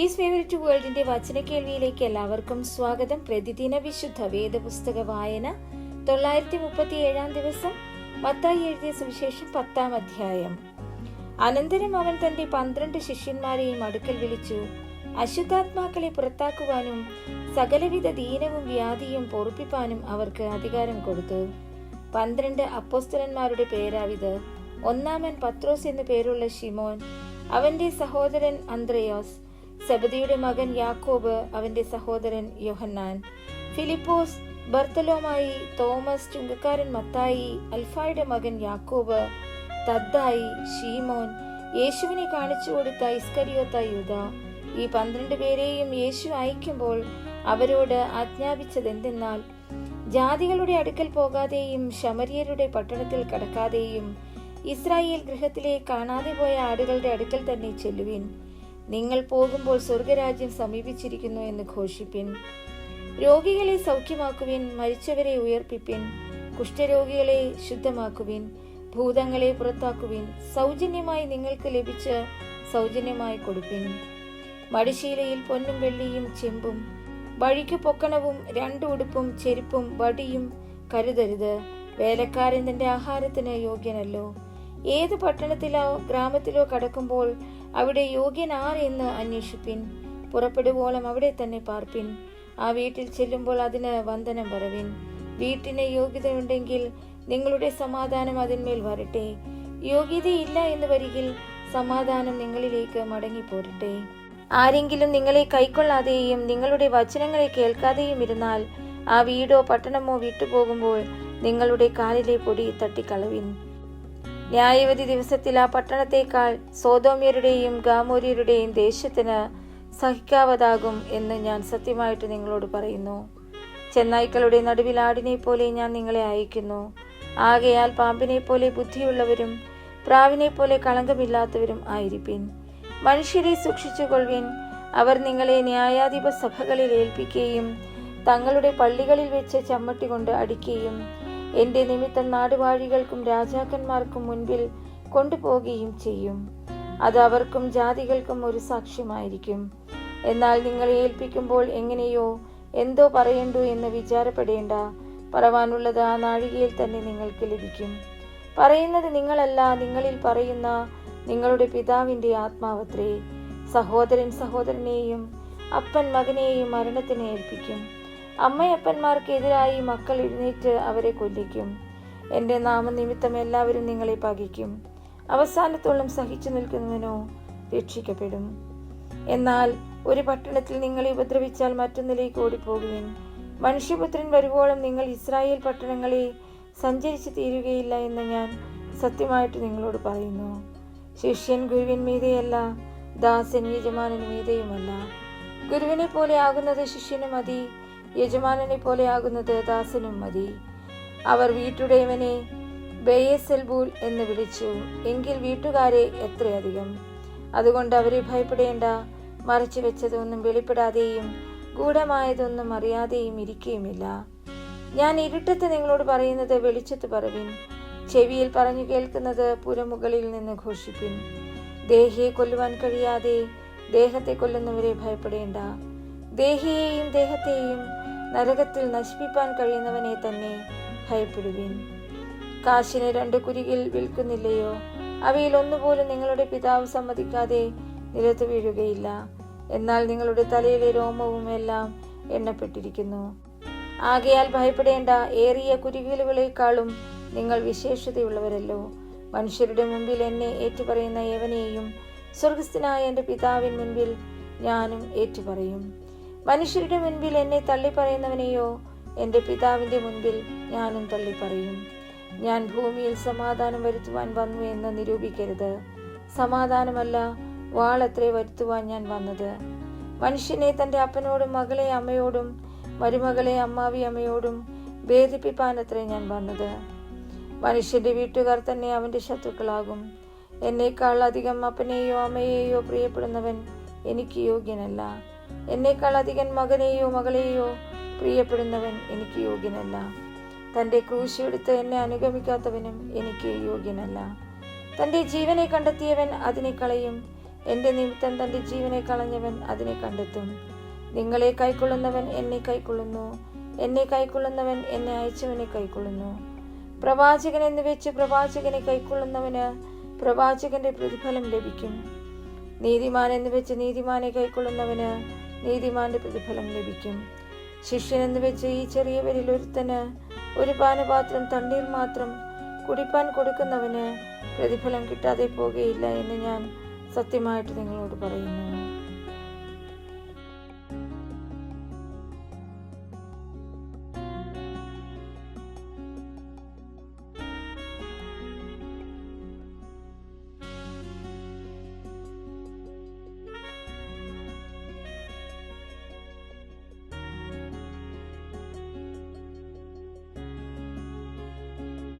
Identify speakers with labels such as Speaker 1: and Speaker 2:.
Speaker 1: ജിജീസ് favourite വേൾഡിന്റെ വചനക്കേൾവിയിലേക്ക് എല്ലാവർക്കും സ്വാഗതം. പ്രതിദിന വിശുദ്ധ വേദപുസ്തക വായന 937 ദിവസം. മത്തായി എഴുതിയ സുവിശേഷം 10-ാം അധ്യായം. അനന്തരം അവൻ തന്റെ 12 ശിഷ്യന്മാരെയും അടുക്കൽ വിളിച്ചു അശുദ്ധാത്മാക്കളെ പുറത്താക്കുവാനും സകലവിധ ദീനവും വ്യാധിയും പൊറുപ്പിപ്പാനും അവർക്ക് അധികാരം കൊടുത്തു. 12 അപ്പോസ്തലന്മാരുടെ പേരാവിത്: ഒന്നാമൻ പത്രോസ് എന്നു പേരുള്ള ശിമോൻ, അവന്റെ സഹോദരൻ അന്ത്രയോസ്, സെബദിയുടെ മകൻ യാക്കോബ്, അവന്റെ സഹോദരൻ യോഹന്നാൻ, ഫിലിപ്പോസ്, ബർത്തലോമായി, തോമസ് ചുങ്കക്കാരൻ മത്തായി, അൽഫായുടെ മകൻ യാക്കോബ്, തദ്ദായി, ശീമോൻ, യേശുവിനെ കാണിച്ചു കൊടുത്ത ഇസ്കരിയോത്ത യൂദ. ഈ 12 പേരെയും യേശു അയക്കുമ്പോൾ അവരോട് ആജ്ഞാപിച്ചതെന്തെന്നാൽ, ജാതികളുടെ അടുക്കൽ പോകാതെയും ശമര്യരുടെ പട്ടണത്തിൽ കടക്കാതെയും ഇസ്രായേൽ ഗൃഹത്തിലെ കാണാതെ പോയ ആടുകളുടെ അടുക്കൽ തന്നെ ചെല്ലുവിൻ. നിങ്ങൾ പോകുമ്പോൾ സ്വർഗരാജ്യം സമീപിച്ചിരിക്കുന്നു എന്ന് ഘോഷിപ്പിൻ. രോഗികളെ സൗഖ്യമാക്കുവിൻ, മരിച്ചവരെ ഉയർപ്പിപ്പിൻ, കുഷ്ഠരോഗികളെ ശുദ്ധമാക്കുവിൻ, ഭൂതങ്ങളെ പുറത്താക്കുവിൻ. സൗജന്യമായി നിങ്ങൾക്ക് ലഭിച്ച് സൗജന്യമായി കൊടുപ്പിൻ. മടിശീലയിൽ പൊന്നും വെള്ളിയും ചെമ്പും, വഴിക്കു പൊക്കണവും 2 ഉടുപ്പും ചെരുപ്പും വടിയും കരുതരുത്. വേലക്കാരൻ തന്റെ ആഹാരത്തിന് യോഗ്യനല്ലോ. ഏത് പട്ടണത്തിലോ ഗ്രാമത്തിലോ കടക്കുമ്പോൾ അവിടെ യോഗ്യൻ ആർ എന്ന് അന്വേഷിപ്പിൻ. പുറപ്പെടുവോളം അവിടെ തന്നെ പാർപ്പിൻ. ആ വീട്ടിൽ ചെല്ലുമ്പോൾ അതിന് വന്ദനം പറവിൻ. വീട്ടിന് യോഗ്യതയുണ്ടെങ്കിൽ നിങ്ങളുടെ സമാധാനം അതിന്മേൽ വരട്ടെ. യോഗ്യതയില്ല എന്ന് വരികിൽ സമാധാനം നിങ്ങളിലേക്ക് മടങ്ങിപ്പോരട്ടെ. ആരെങ്കിലും നിങ്ങളെ കൈക്കൊള്ളാതെയും നിങ്ങളുടെ വചനങ്ങളെ കേൾക്കാതെയും ഇരുന്നാൽ ആ വീടോ പട്ടണമോ വിട്ടുപോകുമ്പോൾ നിങ്ങളുടെ കാലിലെ പൊടി തട്ടിക്കളവിൻ. ന്യായവധി ദിവസത്തിൽ ആ പട്ടണത്തേക്കാൾ സോദോമ്യരുടെയും ഗാമോര്യരുടെയും ദേശത്തിന് സഹിക്കാവതാകും എന്ന് ഞാൻ സത്യമായിട്ട് നിങ്ങളോട് പറയുന്നു. ചെന്നായ്ക്കളുടെ നടുവിൽ ആടിനെ പോലെ ഞാൻ നിങ്ങളെ അയക്കുന്നു. ആകയാൽ പാമ്പിനെ പോലെ ബുദ്ധിയുള്ളവരും പ്രാവിനെ പോലെ കളങ്കമില്ലാത്തവരും ആയിരിപ്പിൻ. മനുഷ്യരെ സൂക്ഷിച്ചുകൊള്ളുവിൻ. അവർ നിങ്ങളെ ന്യായാധിപ സഭകളിൽ ഏൽപ്പിക്കുകയും തങ്ങളുടെ പള്ളികളിൽ വെച്ച് ചമ്മട്ടി കൊണ്ട് അടിക്കുകയും എന്റെ നിമിത്തം നാടുവാഴികൾക്കും രാജാക്കന്മാർക്കും മുൻപിൽ കൊണ്ടുപോകുകയും ചെയ്യും. അത് അവർക്കും ജാതികൾക്കും ഒരു സാക്ഷ്യമായിരിക്കും. എന്നാൽ നിങ്ങളെ ഏൽപ്പിക്കുമ്പോൾ എങ്ങനെയോ എന്തോ പറയണ്ടു എന്ന് വിചാരപ്പെടേണ്ട. പറവാനുള്ളത് ആ നാഴികയിൽ തന്നെ നിങ്ങൾക്ക് ലഭിക്കും. പറയുന്നത് നിങ്ങളല്ല, നിങ്ങളിൽ പറയുന്ന നിങ്ങളുടെ പിതാവിന്റെ ആത്മാവത്രേ. സഹോദരൻ സഹോദരനെയും അപ്പൻ മകനെയും മരണത്തിന് ഏൽപ്പിക്കും. അമ്മയപ്പന്മാർക്കെതിരായി മക്കൾ എഴുന്നേറ്റ് അവരെ കൊല്ലിക്കും. എന്റെ നാമനിമിത്തം എല്ലാവരും നിങ്ങളെ പകയ്ക്കും. അവസാനത്തോളം സഹിച്ചു നിൽക്കുന്നവനോ രക്ഷിക്കപ്പെടും. എന്നാൽ ഒരു പട്ടണത്തിൽ നിങ്ങളെ ഉപദ്രവിച്ചാൽ മറ്റൊന്നിലേക്ക് ഓടിപ്പോകുവിൻ. മനുഷ്യപുത്രൻ വരുവോളം നിങ്ങൾ ഇസ്രായേൽ പട്ടണങ്ങളെ സഞ്ചരിച്ചു തീരുകയില്ല എന്ന് ഞാൻ സത്യമായിട്ട് നിങ്ങളോട് പറയുന്നു. ശിഷ്യൻ ഗുരുവിൻ മീതെയല്ല, ദാസൻ യജമാനന് മീതെയുമല്ല. ഗുരുവിനെ പോലെ ആകുന്നത് ശിഷ്യന് മതി, യജമാനനെ പോലെ ആകുന്നത് ദാസനും മതി. അവർ വീട്ടുടയവനെ ബെയേസെൽബൂൽ എന്ന് വിളിച്ചു. എങ്കിൽ വീട്ടുകാരെ എത്രയധികം. അതുകൊണ്ട് അവരെ ഭയപ്പെടേണ്ട. മറച്ചു വെച്ചതൊന്നും വെളിപ്പെടാതെയും ഗൂഢമായതൊന്നും അറിയാതെയും ഇരിക്കുകയുമില്ല. ഞാൻ ഇരുട്ടത്ത് നിങ്ങളോട് പറയുന്നത് വെളിച്ചത്ത് പറവിൻ. ചെവിയിൽ പറഞ്ഞു കേൾക്കുന്നത് പുരമുകളിൽ നിന്ന് ഘോഷിപ്പിൻ. ദേഹിയെ കൊല്ലുവാൻ കഴിയാതെ ദേഹത്തെ കൊല്ലുന്നവരെ ഭയപ്പെടേണ്ട. ദേഹിയെയും ദേഹത്തെയും നരകത്തിൽ നശിപ്പിക്കാൻ കഴിയുന്നവനെ തന്നെ ഭയപ്പെടുവിൻ. കാശിന് 2 കുരികിൽ വിൽക്കുന്നില്ലയോ? അവയിൽ ഒന്നുപോലും നിങ്ങളുടെ പിതാവ് സമ്മതിക്കാതെ നിലത്ത് വീഴുകയില്ല. എന്നാൽ നിങ്ങളുടെ തലയിലെ രോമവും എല്ലാം എണ്ണപ്പെട്ടിരിക്കുന്നു. ആകയാൽ ഭയപ്പെടേണ്ട. ഏറിയ കുരികിലുകളെക്കാളും നിങ്ങൾ വിശേഷതയുള്ളവരല്ലോ. മനുഷ്യരുടെ മുമ്പിൽ എന്നെ ഏറ്റുപറയുന്ന ഏവനെയും സ്വർഗസ്ഥനായ എൻ്റെ പിതാവിൻ മുൻപിൽ ഞാനും ഏറ്റുപറയും. മനുഷ്യരുടെ മുൻപിൽ എന്നെ തള്ളിപ്പറയുന്നവനെയോ എൻ്റെ പിതാവിൻ്റെ മുൻപിൽ ഞാനും തള്ളിപ്പറയും. ഞാൻ ഭൂമിയിൽ സമാധാനം വരുത്തുവാൻ വന്നു എന്ന് നിരൂപിക്കരുത്. സമാധാനമല്ല, വാളത്രേ വരുത്തുവാൻ ഞാൻ വന്നത്. മനുഷ്യനെ തൻ്റെ അപ്പനോടും മകളെ അമ്മയോടും മരുമകളെ അമ്മാവി അമ്മയോടും ഭേദിപ്പിപ്പാനത്രേ ഞാൻ വന്നത്. മനുഷ്യന്റെ വീട്ടുകാർ തന്നെ അവന്റെ ശത്രുക്കളാകും. എന്നേക്കാൾ അധികം അപ്പനെയോ അമ്മയെയോ പ്രിയപ്പെടുന്നവൻ എനിക്ക് യോഗ്യനല്ല. എന്നേക്കാൾ അധികം മകനെയോ മകളെയോ പ്രിയപ്പെടുന്നവൻ എനിക്ക് യോഗ്യനല്ല. തൻ്റെ ക്രൂശെടുത്ത് എന്നെ അനുഗമിക്കാത്തവനും എനിക്ക് യോഗ്യനല്ല. തൻ്റെ ജീവനെ കണ്ടെത്തിയവൻ അതിനെ കളയും. എൻ്റെ നിമിത്തം തൻ്റെ ജീവനെ കളഞ്ഞവൻ അതിനെ കണ്ടെത്തും. നിങ്ങളെ കൈക്കൊള്ളുന്നവൻ എന്നെ കൈക്കൊള്ളുന്നു, എന്നെ കൈക്കൊള്ളുന്നവൻ എന്നെ അയച്ചവനെ കൈക്കൊള്ളുന്നു. പ്രവാചകൻ എന്ന് വെച്ച് പ്രവാചകനെ കൈക്കൊള്ളുന്നവന് പ്രവാചകന്റെ പ്രതിഫലം ലഭിക്കും. നീതിമാൻ എന്ന് വെച്ച് നീതിമാനെ കൈക്കൊള്ളുന്നവന് നീതിമാന്റെ പ്രതിഫലം ലഭിക്കും. ശിഷ്യൻ എന്ന് വെച്ച് ഈ ചെറിയവരിൽ ഒരുത്തന് ഒരു പാനപാത്രം തണ്ണീർ മാത്രം കുടിപ്പാൻ കൊടുക്കുന്നവന് പ്രതിഫലം കിട്ടാതെ പോകുകയില്ല എന്ന് ഞാൻ സത്യമായിട്ട് നിങ്ങളോട് പറയുന്നു.